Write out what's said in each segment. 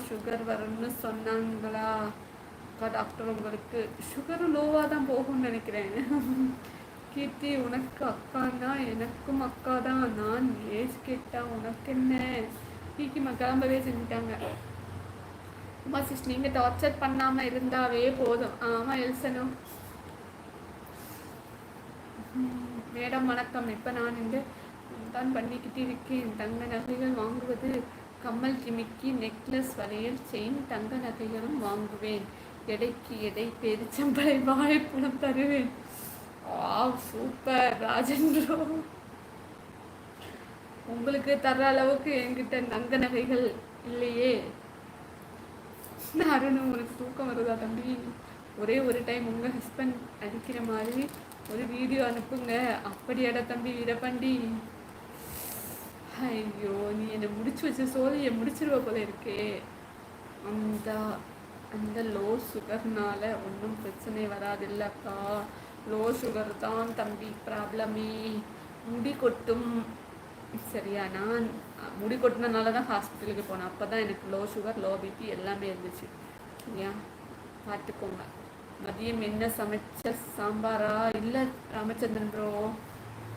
Sugar வரும்னு சொன்னாங்களா அக்கா டாக்டர்? உங்களுக்கு சுகர் லோவாக தான் போகும்னு நினைக்கிறேன். கீர்த்தி, உனக்கு அக்கான்னா எனக்கும் அக்கா தான். நான் ஏஜ் கேட்டா உனக்கு என்ன? கீக்கிமா கிளம்பவே செஞ்சுட்டாங்க. உமா சிஸ், நீங்கள் டார்ச்சர் பண்ணாமல் இருந்தாவே போதும். ஆமாம் எல்சனும். மேடம் வணக்கம். இப்போ நான் இந்த தான் பண்ணிக்கிட்டு இருக்கேன். தங்க நகைகள் வாங்குவது, கம்மல், ஜிமிக்கி, நெக்லஸ், வளையல், செயின், தங்க நகைகளும் வாங்குவேன். எடைக்கு எடை பேரிச்சம்பளை வாழைப்பழம் தருவேன். சூப்பர் ராஜேந்திரோ. உங்களுக்கு தர்ற அளவுக்கு என்கிட்ட தங்க நகைகள் இல்லையே. அருண், உங்களுக்கு தூக்கம் வருதா தம்பி? ஒரே ஒரு டைம் உங்கள் ஹஸ்பண்ட் அடிக்கிற மாதிரி ஒரு வீடியோ அனுப்புங்க. அப்படியாடா தம்பி வீரபாண்டி? ஐயோ, நீ என்னை முடிச்சு வச்ச சோழியை முடிச்சிருவ போல இருக்கே. அந்த அந்த லோ சுகர்னால ஒன்றும் பிரச்சனை வராதில்லக்கா. லோ சுகர் தான் தம்பி ப்ராப்ளமே. முடி கொட்டும். சரியா? நான் முடி கொட்டினதுனால தான் ஹாஸ்பிட்டலுக்கு போனேன். அப்போ தான் எனக்கு லோ சுகர், லோ பிபி எல்லாமே இருந்துச்சு. சரியா? பார்த்துக்கோங்க. மதியம் என்ன சமைச்ச? சாம்பாரா? இல்லை ராமச்சந்திரன் ப்ரோ,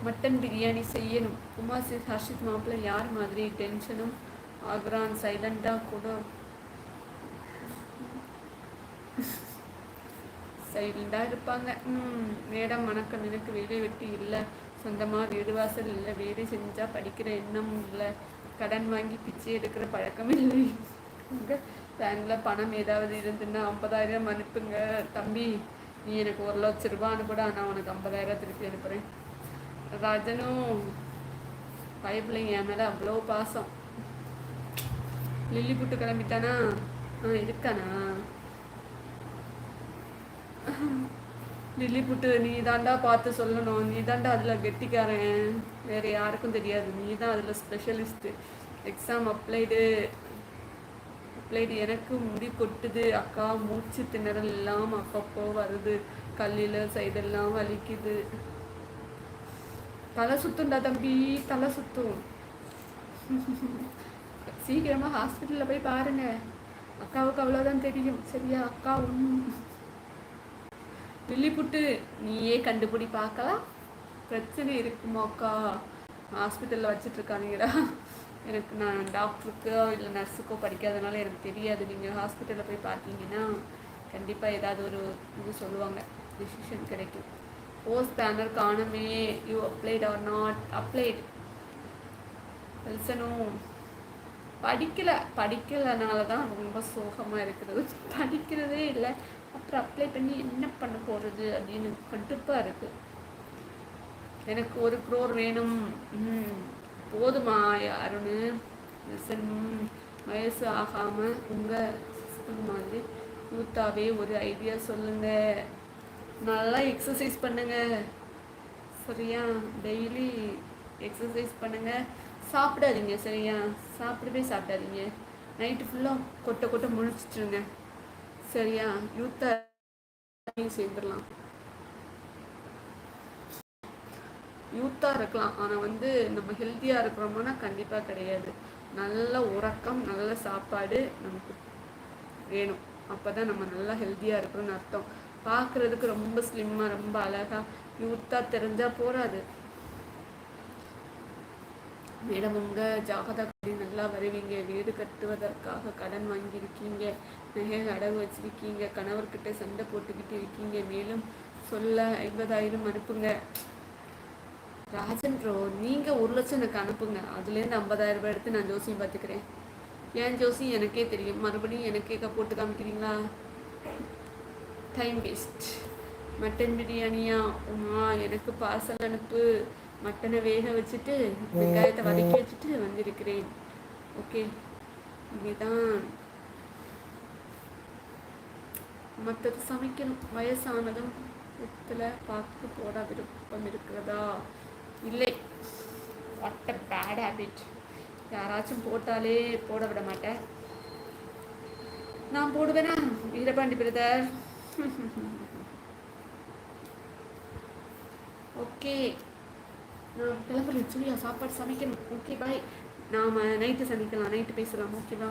மட்டன் பிரியாணி செய்யணும். உமாசி ஹர்ஷித் மாப்பிள்ளை யார் மாதிரி டென்ஷனும் ஆகுறான், சைலண்டாக கூட சைலண்டாக இருப்பாங்க. மேடம் வணக்கம். எனக்கு வேலை வெட்டி இல்லை, சொந்தமாக வீடு வாசல் இல்லை, வேலை செஞ்சால் படிக்கிற எண்ணமும் இல்லை, கடன் வாங்கி பிச்சை எடுக்கிற பழக்கம் இல்லை. உங்கள் பேங்கில் பணம் ஏதாவது இருந்துன்னா 50,000 அனுப்புங்க தம்பி. நீ எனக்கு 1,00,000 ரூபா அனுப்புடா, நான் உனக்கு 50,000 திருப்பி அனுப்புகிறேன். ராஜனும் பைப்பிள்ளைங்க என் மேலே அவ்வளோ பாசம். லில்லி புட்டு கிளம்பிட்டானா? இருக்கானா? லில்லி புட்டு நீ தாண்டா பார்த்து சொல்லணும். நீ தாண்டா அதில் கெட்டிக்காரன், வேறு யாருக்கும் தெரியாது. நீ தான் அதில் ஸ்பெஷலிஸ்ட்டு. Exam applied. எனக்கு முடி கொட்டுது அக்கா, மூச்சு திணறல் இல்லாமல் அப்பப்போ வருது, கல்லில் சைடெல்லாம் வலிக்குது, தலை சுத்தும்டா தம்பி, தலை சுத்தும். சீக்கிரமாக ஹாஸ்பிட்டலில் போய் பாருங்க. அக்காவுக்கு அவ்வளோதான் தெரியும். சரியா? அக்கா லில்லி புட்டு நீயே கண்டுபிடி பார்க்கலாம். பிரச்சனை இருக்குமா அக்கா? ஹாஸ்பிட்டலில் வச்சிட்ருக்கானுங்கடா. எனக்கு நான் டாக்டருக்கோ இல்லை நர்ஸுக்கோ படிக்காதனால எனக்கு தெரியாது. நீங்கள் ஹாஸ்பிட்டலில் போய் பார்த்தீங்கன்னா கண்டிப்பாக ஏதாவது ஒரு இது சொல்லுவாங்க, டிசிஷன் கிடைக்கும். போஸ்ட் பேனர் காணுமே. You applied or not applied? எல்சனும் படிக்கலைனால தான் ரொம்ப சோகமாக இருக்கிறது. படிக்கிறதே இல்லை, அப்புறம் அப்ளை பண்ணி என்ன பண்ண போகிறது அப்படின்னு கடுப்பாக இருக்குது. எனக்கு 1 crore வேணும். போதுமா அருண்? வயசு ஆகாமல் உங்கள் மாதிரி யூத்தாவே ஒரு ஐடியா சொல்லுங்கள். நல்லா எக்ஸசைஸ் பண்ணுங்கள். சரியா? டெய்லி எக்ஸசைஸ் பண்ணுங்கள். சாப்பிடாதீங்க. சரியா? சாப்பிடாதீங்க. நைட்டு ஃபுல்லாக கொட்டை முழிச்சிட்டுருங்க. சரியா? யூத்தாக சேர்ந்துடலாம். யூத்தாக இருக்கலாம், ஆனால் நம்ம ஹெல்த்தியாக இருக்கிறோம்னா கண்டிப்பாக கிடையாது. நல்ல உறக்கம், நல்ல சாப்பாடு நமக்கு வேணும். அப்போ தான் நம்ம நல்லா ஹெல்த்தியாக இருக்கிறோன்னு அர்த்தம். பார்க்குறதுக்கு ரொம்ப ஸ்லிம்மாக, ரொம்ப அழகாக யூத்தாக தெரிஞ்சால் போகாது. மேடம், உங்கள் ஜாதகப்படி நல்லா வருவீங்க. வீடு கட்டுவதற்காக கடன் வாங்கியிருக்கீங்க, நகை அடகு வச்சுருக்கீங்க, கணவர்கிட்ட சண்டை போட்டுக்கிட்டு இருக்கீங்க. மேலும் சொல்ல 50,000 அனுப்புங்க. ராஜன் ப்ரோ, நீங்கள் 1,00,000 எனக்கு அனுப்புங்க. அதுலேருந்து 50,000 ரூபாய் எடுத்து நான் ஜோசியம் பார்த்துக்கிறேன். ஏன் ஜோசியம் எனக்கே தெரியும், மறுபடியும் எனக்கே போட்டு காமிக்கிறீங்களா? Time waste. மட்டன் பிரியாணியா? எனக்கு பார்சல் அனுப்பு. மட்டனை வேக வச்சுட்டு வெங்காயத்தை வதக்கி வச்சுட்டு வந்திருக்கிறேன். ஓகே, இதுதான். மற்றது சமைக்கணும். வயசானதும் உத்தில் பார்த்து போட விருப்பம் இருக்கிறதா? இல்லை. What a bad habit. யாராச்சும் போட்டாலே போட விட மாட்டேன். நான் போடுவேனா? வீரபாண்டி பிரதர். ஓகே, நான் கிளம்புறேன். சூர்யா, சாப்பாடு சமைக்கணும். Okay bye. நாம் நைட்டு சந்திக்கலாம், நைட்டு பேசலாம். ஓகேவா?